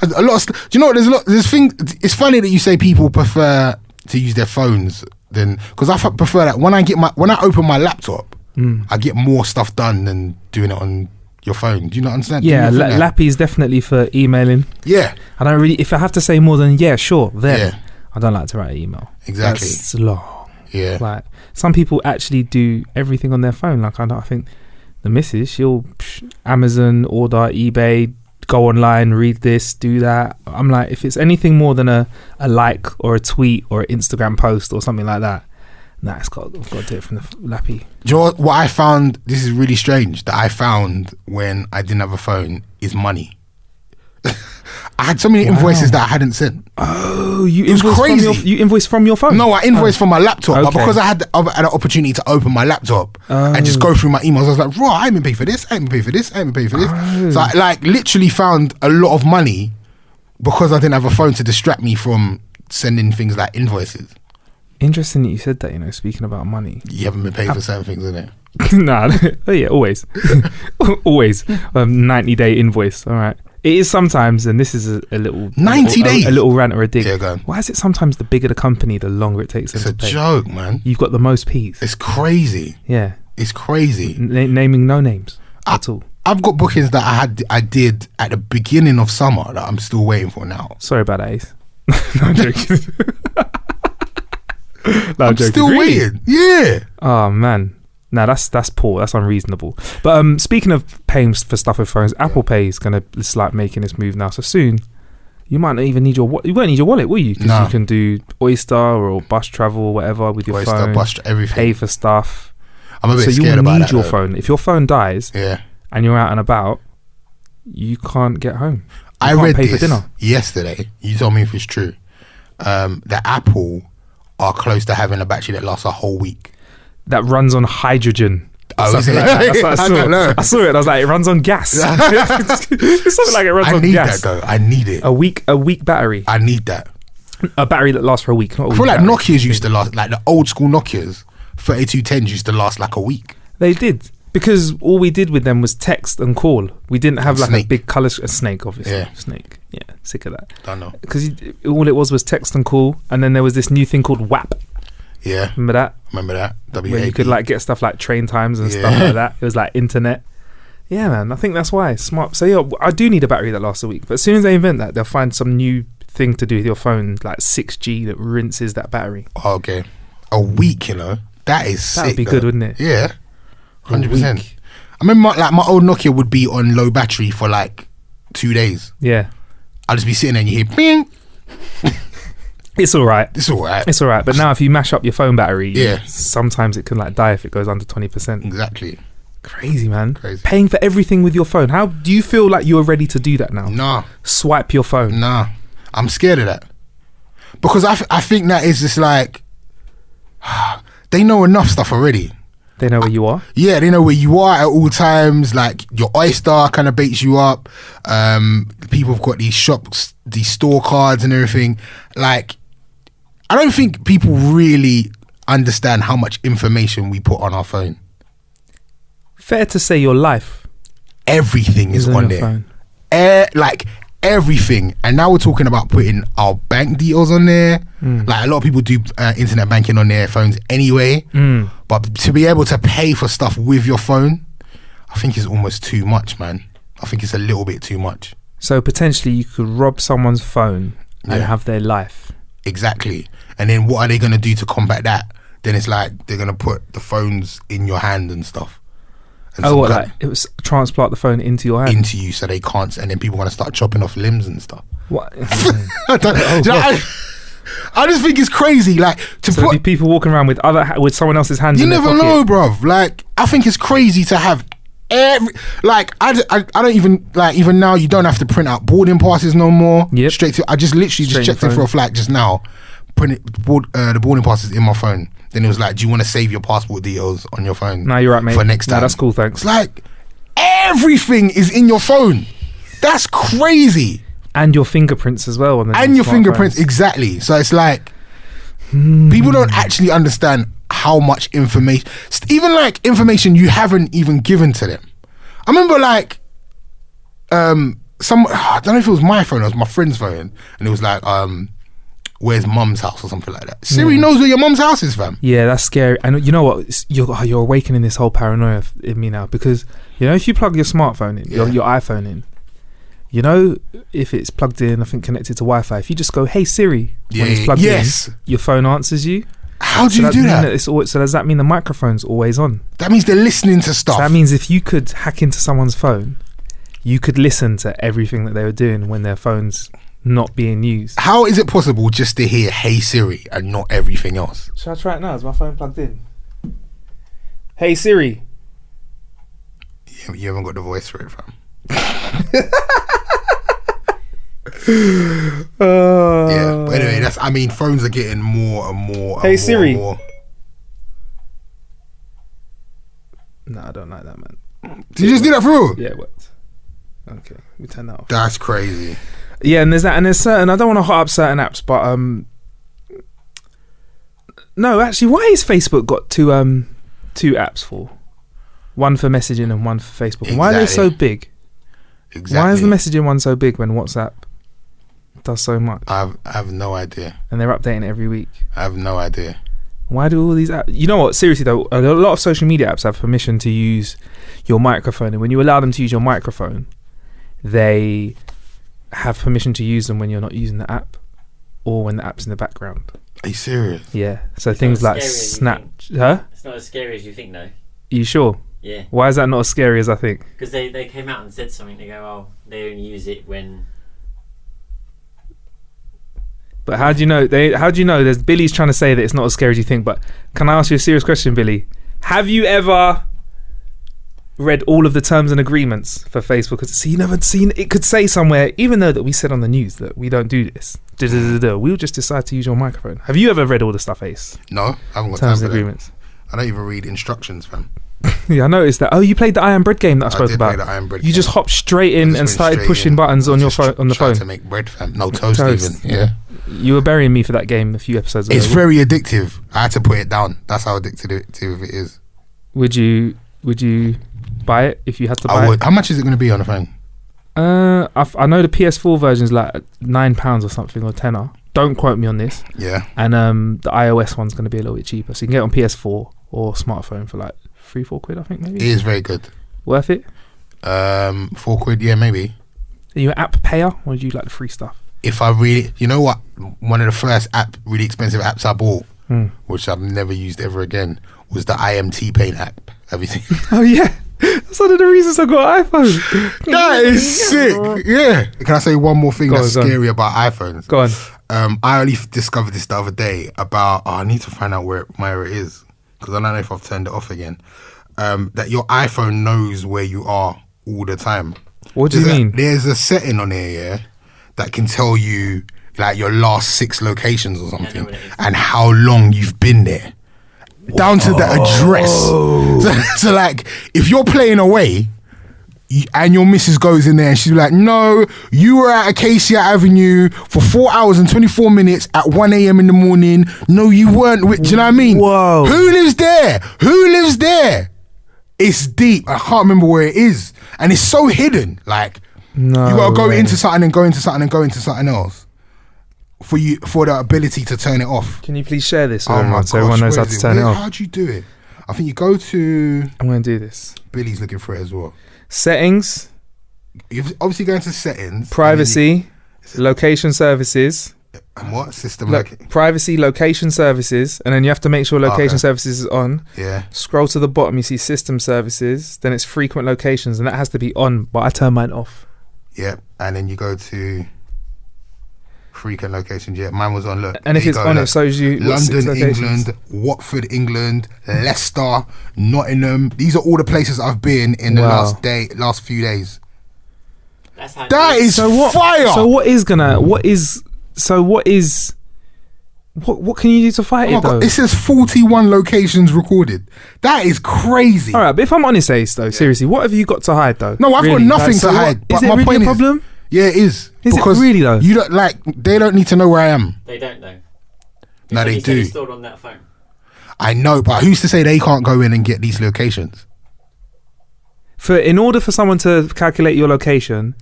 lot of stuff. Do you know what? There's things. It's funny that you say people prefer to use their phones than, because I prefer that when I open my laptop, I get more stuff done than doing it on your phone. Do you not understand? Yeah, Lappy is definitely for emailing. Yeah, I don't really. If I have to say more than sure, then I don't like to write an email. Exactly, it's long. Yeah, like some people actually do everything on their phone. Like I think the missus, she'll Amazon, order, eBay, go online, read this, do that. I'm like, if it's anything more than a like or a tweet or an Instagram post or something like that, nah, I've got to do it from the Lappy. Do you know what I found? This is really strange that I found when I didn't have a phone is money. I had so many invoices that I hadn't sent. Oh, you invoiced from your phone? No, I invoiced from my laptop, but because I had an opportunity to open my laptop and just go through my emails, I was like, I ain't been paid for this, I ain't been paid for this, I ain't been paid for this. So I like literally found a lot of money because I didn't have a phone to distract me from sending things like invoices. Interesting that you said that, speaking about money. You haven't been paid for certain things, innit? Nah, oh yeah, always. Always. 90-day invoice, all right. It is sometimes, and this is a little 90 days, a little rant or a dig. Yeah, go on. Why is it sometimes the bigger the company, the longer it takes them to pay? It's a joke, man. You've got the most P's. It's crazy. Yeah, it's crazy. Naming no names at all. I've got bookings that I did at the beginning of summer that I'm still waiting for now. Sorry about that, Ace. No, I'm joking. I'm still waiting. Yeah. Oh man. No, that's poor. That's unreasonable. But speaking of paying for stuff with phones, Apple Pay is going to start making this move now. So soon, you might not even need your wallet. You won't need your wallet, will you? Because you can do Oyster or bus travel or whatever with your phone. Bus, everything. Pay for stuff. I'm a bit scared about that. So you need your phone. If your phone dies, and you're out and about, you can't get home. I read this yesterday. You told me if it's true. That Apple are close to having a battery that lasts a whole week. That runs on hydrogen. Oh, is it? Like that. That's what I saw it. I was like, it runs on gas. It's something like it runs on gas. I need that though. I need it. A week battery. I need that. A battery that lasts for a week. Not a I feel like Nokia's used to last, like the old school Nokia's 3210s used to last like a week. They did. Because all we did with them was text and call. We didn't have like a big colour. A snake, obviously. Yeah. Snake. Yeah, sick of that. Don't know. Because all it was text and call. And then there was this new thing called WAP. Yeah. Remember that? W-A-P. Where you could like get stuff like train times and stuff like that. It was like internet. Yeah, man. I think that's why. Smart. So yeah, I do need a battery that lasts a week. But as soon as they invent that, they'll find some new thing to do with your phone, like 6G that rinses that battery. Oh, okay. A week, that is sick. That'd be good, wouldn't it? Yeah. 100%. I remember my old Nokia would be on low battery for like 2 days. Yeah. I'll just be sitting there and you hear ping. It's all right. But now if you mash up your phone battery, sometimes it can like die if it goes under 20%. Exactly. Crazy, man. Paying for everything with your phone. How do you feel like you're ready to do that now? Nah. Swipe your phone. Nah. I'm scared of that. Because I think that is just like, they know enough stuff already. They know where you are? Yeah, they know where you are at all times. Like your Oyster kind of baits you up. People have got these shops, these store cards and everything. Like, I don't think people really understand how much information we put on our phone. Fair to say your life. Everything is on there. Phone. Like everything. And now we're talking about putting our bank details on there. Like a lot of people do internet banking on their phones anyway. But to be able to pay for stuff with your phone, I think is almost too much, man. I think it's a little bit too much. So potentially you could rob someone's phone and have their life. Exactly. And then what are they going to do to combat that? Then it's like they're going to put the phones in your hand and stuff. And like it was transplant the phone into your hand? Into you so they can't, and then people are going to start chopping off limbs and stuff. What? I just think it's crazy. Like put people walking around with someone else's hands in their pocket. You never know, bruv. Like I think it's crazy to have I don't even like, even now you don't have to print out boarding passes no more. Yep. I just literally just checked in for a flight just now, the boarding pass is in my phone. Then it was like, do you want to save your passport details on your phone? No, you're right, mate. For next time. No, that's cool, thanks. It's like everything is in your phone. That's crazy. And your fingerprints as well. And your fingerprints, exactly. So it's like, people don't actually understand how much information, even like information you haven't even given to them. I remember like, I don't know if it was my phone or it was my friend's phone, and it was like, where's mum's house or something like that. Siri knows where your mum's house is, fam. Yeah, that's scary. And you know what? You're awakening this whole paranoia in me now, because you know, if you plug your smartphone in, your iPhone in, you know, if it's plugged in, I think connected to Wi-Fi, if you just go, hey Siri, when it's plugged in, your phone answers you. How do you do that? So does that mean the microphone's always on? That means they're listening to stuff. So that means if you could hack into someone's phone, you could listen to everything that they were doing when their phone's not being used. How is it possible just to hear hey Siri and not everything else? Should I try it now? Is my phone plugged in? Hey Siri. You haven't got the voice for it, fam. Yeah, but anyway, phones are getting more and more. Hey Siri. No, I don't like that, man. Did you just do that for real? Yeah, it worked. Okay, we turn that off. That's crazy. Yeah, and there's that, and there's certain. I don't want to hot up certain apps, but no, actually, why has Facebook got two apps for? One for messaging and one for Facebook. Exactly. Why are they so big? Exactly. Why is the messaging one so big when WhatsApp does so much? I have no idea. And they're updating it every week. I have no idea. Why do all these apps? You know what? Seriously though, a lot of social media apps have permission to use your microphone, and when you allow them to use your microphone, they have permission to use them when you're not using the app or when the app's in the background. Are you serious? Yeah. So it's things like Snap. Huh? It's not as scary as you think, though. Are you sure? Yeah. Why is that not as scary as I think? Because they came out and said something. They go, oh, they only use it when. But how do you know? There's Billy's trying to say that it's not as scary as you think. But can I ask you a serious question, Billy? Have you ever read all of the terms and agreements for Facebook? So you never seen it could say somewhere, even though that we said on the news that we don't do this. We'll just decide to use your microphone. Have you ever read all the stuff, Ace? No, I haven't got terms time and for agreements. I don't even read instructions, fam. Yeah, I noticed that. Oh, you played the Iron Bread game that I spoke about. Play the Iron Bread you game. just hopped straight in and started pushing buttons on your phone. On the phone to make bread, fam. No toast even. Yeah. You were burying me for that game a few episodes ago. It's very addictive. I had to put it down. That's how addictive it is. Would you buy it if you had to buy it? How much is it going to be on the phone? I know the PS4 version is like £9 or something, or tenner. Don't quote me on this. Yeah. And the iOS one's going to be a little bit cheaper, so you can get it on PS4 or smartphone for like £3-4, I think, maybe. It is very good. Worth it? £4, yeah, maybe. Are you an app payer, or do you like the free stuff? If I really, you know what, one of the first really expensive apps I bought, which I've never used ever again, was the IMT Paint app. Have you seen? Oh yeah, that's one of the reasons I got an iPhone. That is sick. Yeah. Can I say one more thing that's scary about iPhones? Go on. I only discovered this the other day about. I need to find out where it is, because I don't know if I've turned it off again. That your iPhone knows where you are all the time. What do you mean? There's a setting on here, yeah, that can tell you like your last 6 locations or something, and how long you've been there, down to the address. So like, if you're playing away and your missus goes in there and she's like, no, you were at Acacia Avenue for 4 hours and 24 minutes at 1 a.m. in the morning. No, you weren't. Do you know what I mean? Whoa. Who lives there? It's deep. I can't remember where it is. And it's so hidden. Like, no, you gotta go into something and go into something and go into something else for the ability to turn it off. Can you please share this? Oh my gosh, so everyone knows how to turn it off. How do you do it? I think you go to. I'm gonna do this. Billy's looking for it as well. Settings. You've obviously go into settings. Privacy. Location services. And what? System privacy, location services, and then you have to make sure location services is on. Yeah. Scroll to the bottom, you see system services, then it's frequent locations, and that has to be on, but I turn mine off. Yeah, and then you go to frequent locations. Yeah, mine was on. Look, and if it's on, it shows you London, England, Watford, England, Leicester, Nottingham. These are all the places I've been in the last few days. That is fire. So what is What can you do to fight it though? God, it says 41 locations recorded. That is crazy. All right, but if I'm honest, Ace, though, seriously, what have you got to hide though? No, I've got nothing to hide. But is it my really point a problem? Yeah, it is. Is it really though? You don't they don't need to know where I am. They don't know. No, they do. It's stored on that phone. I know, but who's to say they can't go in and get these locations? In order for someone to calculate your location,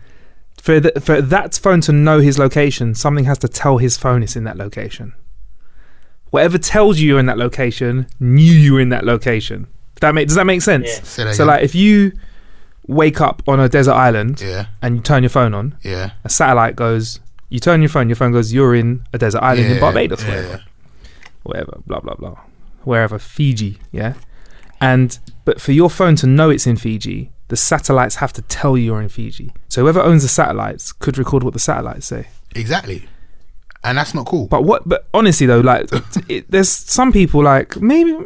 for that phone to know his location, something has to tell his phone it's in that location. Whatever tells you you're in that location knew you were in that location. Does that make sense? Yeah. So like if you wake up on a desert island and you turn your phone on, a satellite goes, you turn your phone goes, you're in a desert island in Barbados, whatever, blah, blah, blah. Wherever, Fiji, but for your phone to know it's in Fiji, the satellites have to tell you you're in Fiji. So whoever owns the satellites could record what the satellites say. Exactly. And that's not cool. But honestly though, like there's some people like, maybe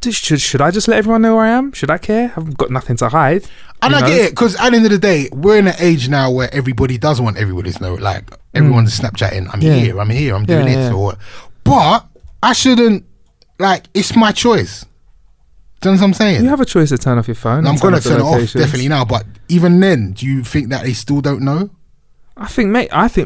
should I just let everyone know where I am? Should I care? I've got nothing to hide. And I get it, because at the end of the day, we're in an age now where everybody does want everybody to know. Like everyone's Snapchatting, I'm here, I'm doing this or what. But I shouldn't, like, it's my choice. Do you know what I'm saying? You have a choice to turn off your phone. I'm going to turn it off definitely now, but even then, do you think that they still don't know? I think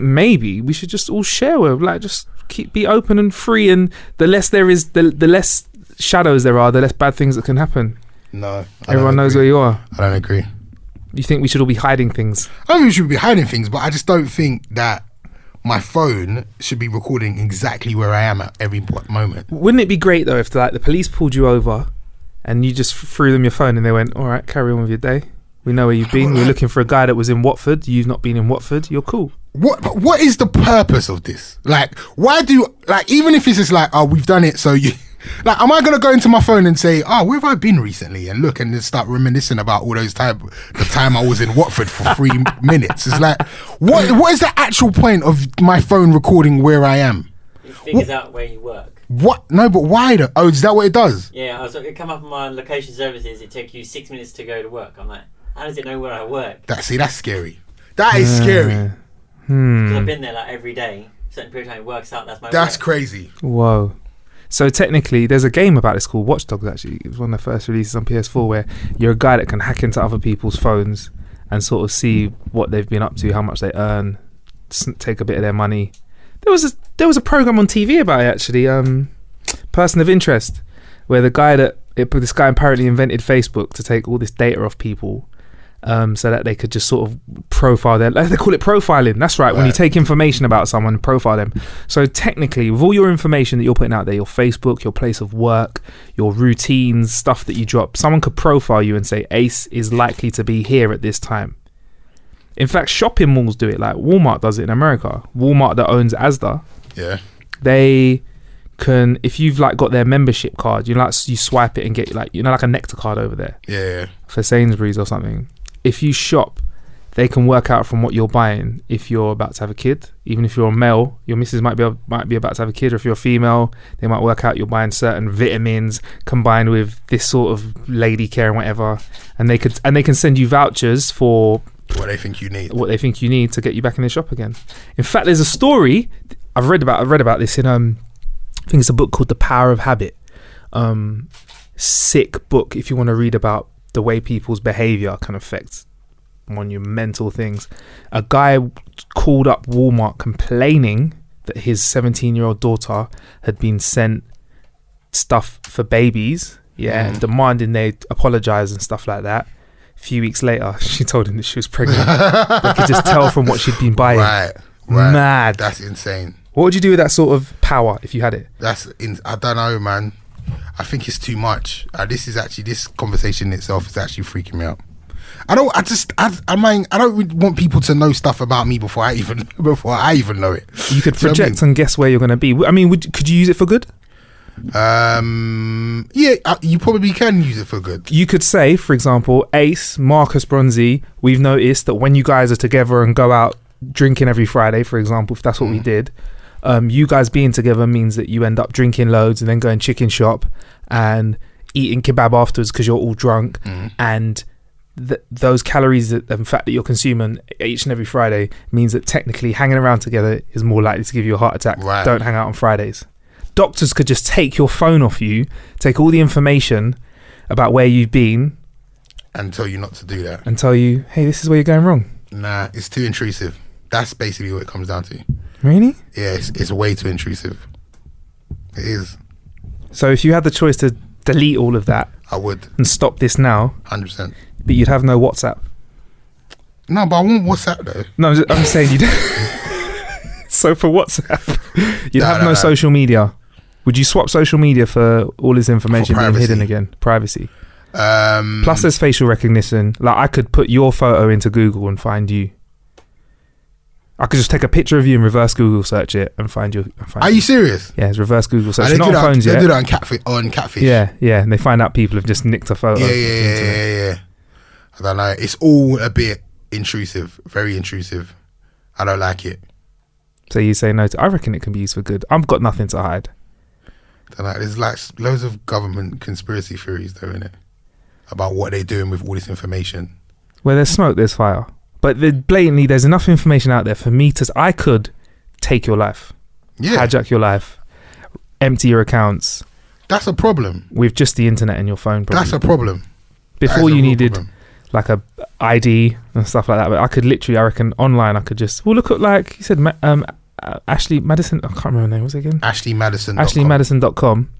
maybe we should just all share with, like, just be open and free, and the less there is, the less shadows there are, the less bad things that can happen. No, everyone knows where you are. I don't agree. You think we should all be hiding things? I don't think we should be hiding things, but I just don't think that my phone should be recording exactly where I am at every moment. Wouldn't it be great though if the police pulled you over and you just threw them your phone and they went, all right, carry on with your day. We know where you've been. We're looking for a guy that was in Watford. You've not been in Watford. You're cool. What is the purpose of this? Like, why do, like, even if it's just like, oh, we've done it, so you, like, am I going to go into my phone and say, oh, where have I been recently? And look and then start reminiscing about all those the time I was in Watford for 3 minutes. It's like, what is the actual point of my phone recording where I am? It figures out where you work. What? No, but why? Oh, is that what it does? Yeah, it come up on my location services. It took you 6 minutes to go to work. I'm like, how does it know where I work? That's scary. That is scary. Because I've been there like every day. Certain period of time it works out. That's work. Crazy. Whoa. So technically, there's a game about this called Watch Dogs. Actually, it was one of the first releases on PS4 where you're a guy that can hack into other people's phones and sort of see what they've been up to, how much they earn, take a bit of their money. There was a program on TV about it actually, Person of Interest, where this guy apparently invented Facebook to take all this data off people, so that they could just sort of profile them. They call it profiling. That's right. When you take information about someone and profile them. So technically, with all your information that you're putting out there, your Facebook, your place of work, your routines, stuff that you drop, someone could profile you and say Ace is likely to be here at this time. In fact, shopping malls do it. Like Walmart does it in America. Walmart that owns Asda. Yeah. They can, if you've like got their membership card, you swipe it and get like a Nectar card over there. Yeah. For Sainsbury's or something. If you shop, they can work out from what you're buying if you're about to have a kid. Even if you're a male, your missus might be about to have a kid, or if you're a female, they might work out you're buying certain vitamins combined with this sort of lady care and whatever, and they can send you vouchers for what they think you need to get you back in the shop again. In fact, there's a story I've read about this in I think it's a book called The Power of Habit. Sick book if you want to read about the way people's behavior can affect monumental things. A guy called up Walmart complaining that his 17-year-old daughter had been sent stuff for babies, and demanding they apologize and stuff like that. A few weeks later, she told him that she was pregnant. They could just tell from what she'd been buying. Right. Mad. That's insane. What would you do with that sort of power if you had it? I don't know, man. I think it's too much. This conversation itself is actually freaking me out. I don't really want people to know stuff about me before I even know it. You could project and guess where you're going to be. I mean, could you use it for good? Yeah, you probably can use it for good. You could say, for example, Ace, Marcus Bronzy, we've noticed that when you guys are together and go out drinking every Friday, for example, if that's what we did, you guys being together means that you end up drinking loads and then going chicken shop and eating kebab afterwards because you're all drunk, and those calories and fat that you're consuming each and every Friday means that technically hanging around together is more likely to give you a heart attack. Right. Don't hang out on Fridays. Doctors could just take your phone off you, take all the information about where you've been, and tell you not to do that, and tell you, hey, this is where you're going wrong. Nah, it's too intrusive. That's basically what it comes down to. Really? Yeah, it's way too intrusive. It is. So if you had the choice to delete all of that, I would, and stop this now, 100%. but you'd have no WhatsApp. No, but I want WhatsApp though. No, I'm saying you don't. So for WhatsApp, you'd have no social media. Would you swap social media for all this information being hidden again? Privacy. Plus there's facial recognition. Like I could put your photo into Google and find you. I could just take a picture of you and reverse Google search it and find you. Are you serious? Yeah, it's reverse Google search. It's not on phones yet. They do that on Catfish. Yeah, and they find out people have just nicked a photo. Yeah. I don't know. It's all a bit intrusive. Very intrusive. I don't like it. So you say no to... I reckon it can be used for good. I've got nothing to hide. Don't know. There's like loads of government conspiracy theories though, innit? About what they're doing with all this information. Where there's smoke, there's fire. But blatantly, there's enough information out there for me to... I could take your life. Yeah. Hijack your life. Empty your accounts. That's a problem. With just the internet and your phone, probably. That's a problem. Before you needed like a ID and stuff like that. But I could literally, I reckon, online, I could just... Well, look at, like you said, Ashley Madison... I can't remember her name. What's it again? AshleyMadison.com. AshleyMadison.com.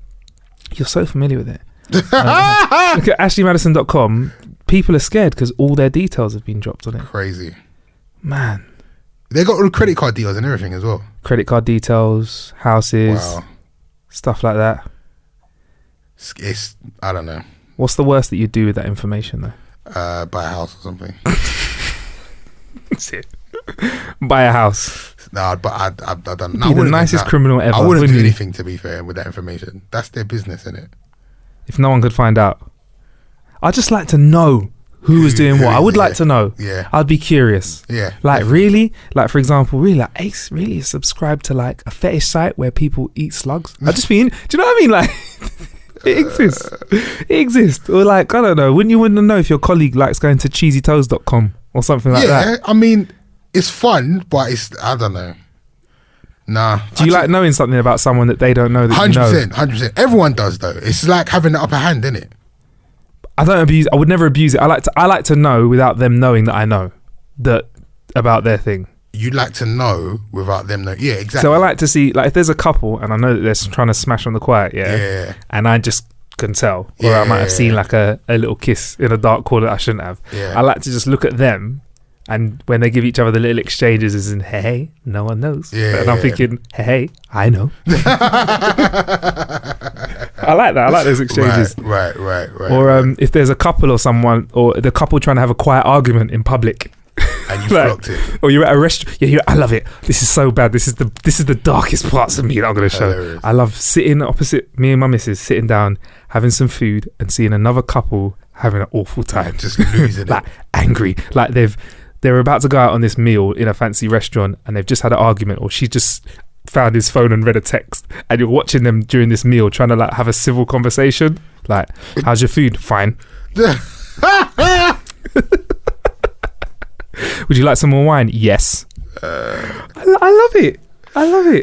You're so familiar with it. Look at AshleyMadison.com. People are scared because all their details have been dropped on it. Crazy. Man. They got all the credit card deals and everything as well. Credit card details, houses, stuff like that. It's I don't know. What's the worst that you'd do with that information though? Buy a house or something. That's it. Buy a house. No, but I don't know. Be the nicest criminal ever. I wouldn't do anything, to be fair, with that information. That's their business, isn't it? If no one could find out. I'd just like to know who was doing what. I would like to know. Yeah. I'd be curious. Yeah. Like, definitely. Really? Like, for example, really, like, Ace really subscribe to, like, a fetish site where people eat slugs? I'd just be in... Do you know what I mean? Like, it exists. It exists. Or, like, I don't know. Wouldn't you know if your colleague likes going to cheesytoes.com or something like that? Yeah, I mean, it's fun, but it's... I don't know. Nah. Do you like knowing something about someone that they don't know that 100%, you know? 100%. Everyone does, though. It's like having the upper hand, isn't it? I don't abuse. I would never abuse it. I like to know without them knowing that I know that about their thing. You'd like to know without them knowing. Yeah, exactly. So I like to see, like, if there's a couple and I know that they're trying to smash on the quiet, and I just can tell, or I might have seen like a little kiss in a dark corner that I shouldn't have. I like to just look at them, and when they give each other the little exchanges, as in hey, no one knows. And I'm thinking, hey, I know. I like that. I like those exchanges. Right. Or if there's a couple or someone, or the couple trying to have a quiet argument in public, and you blocked it, or you're at a restaurant. Yeah, I love it. This is so bad. This is the darkest parts of me that I'm going to show. Hilarious. I love sitting opposite me and my missus, sitting down, having some food, and seeing another couple having an awful time, just losing like, it, angry, like they're about to go out on this meal in a fancy restaurant, and they've just had an argument, or she just found his phone and read a text, and you're watching them during this meal trying to like have a civil conversation, like, how's your food? Fine. Would you like some more wine? Yes. I love it.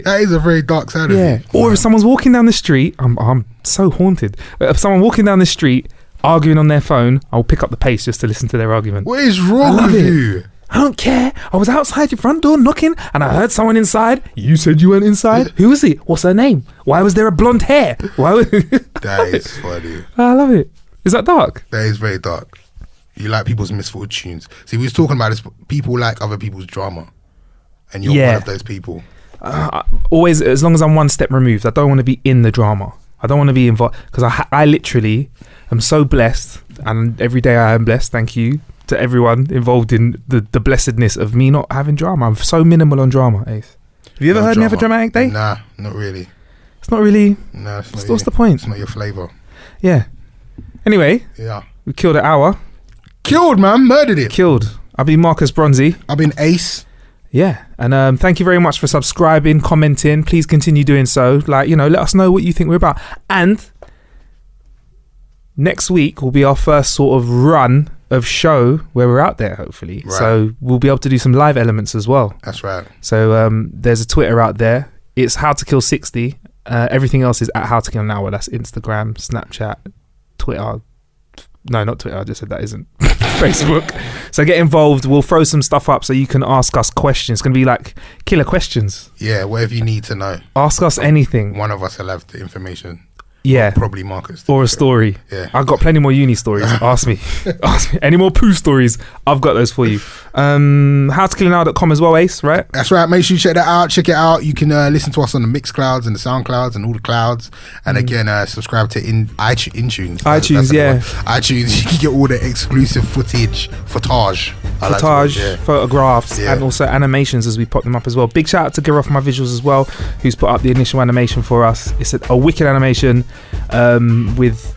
That is a very dark side of it. Or if someone's walking down the street, I'm so haunted. If someone walking down the street arguing on their phone, I'll pick up the pace just to listen to their argument. What is wrong with you? I don't care. I was outside your front door knocking and I heard someone inside. You said you weren't inside? Who is he? What's her name? Why was there a blonde hair? That is funny. I love it. Is that dark? That is very dark. You like people's misfortunes. See, we was talking about this. People like other people's drama, and you're one of those people. Always, as long as I'm one step removed, I don't want to be in the drama. I don't want to be involved, because I literally am so blessed, and every day I am blessed. Thank you to everyone involved in the blessedness of me not having drama. I'm so minimal on drama, Ace. Have you ever heard me have a dramatic day? Nah, not really. It's not really. No, it's not. What's the point? It's not your flavour. Yeah. Anyway. Yeah. We killed an hour. Killed, man. Murdered it. Killed. I've been Marcus Bronzy. I've been Ace. Yeah. And thank you very much for subscribing, commenting. Please continue doing so. Like, let us know what you think we're about. And next week will be our first sort of run of show where we're out there, hopefully. Right. So we'll be able to do some live elements as well. That's right. So there's a Twitter out there. It's How to Kill 60. Everything else is at How to Kill Now. Well, that's Instagram, Snapchat, Twitter. No, not Twitter. I just said that isn't Facebook. So get involved. We'll throw some stuff up so you can ask us questions. It's going to be like killer questions. Yeah, whatever you need to know. Ask us anything. One of us will have the information. Yeah. Probably Marcus. Or a story. Yeah. I've got plenty more uni stories. Ask me. Ask me. Any more poo stories? I've got those for you. Howtokillnow.com as well, Ace, right? That's right. Make sure you check that out. Check it out. You can listen to us on the Mixclouds and the Soundclouds and all the clouds. And again, subscribe to iTunes. iTunes, yeah. iTunes. You can get all the exclusive footage. Photographs, and also animations as we pop them up as well. Big shout out to Get Off My Visuals as well, who's put up the initial animation for us. It's a wicked animation with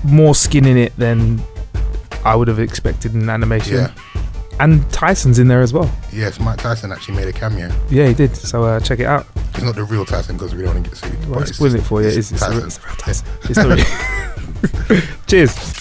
more skin in it than I would have expected in animation. Yeah. And Tyson's in there as well. Yes, Mike Tyson actually made a cameo. Yeah, he did. So check it out. It's not the real Tyson because we don't want to get sued. Well, spoil it for you. It's the real Tyson. It's the real Tyson. Cheers.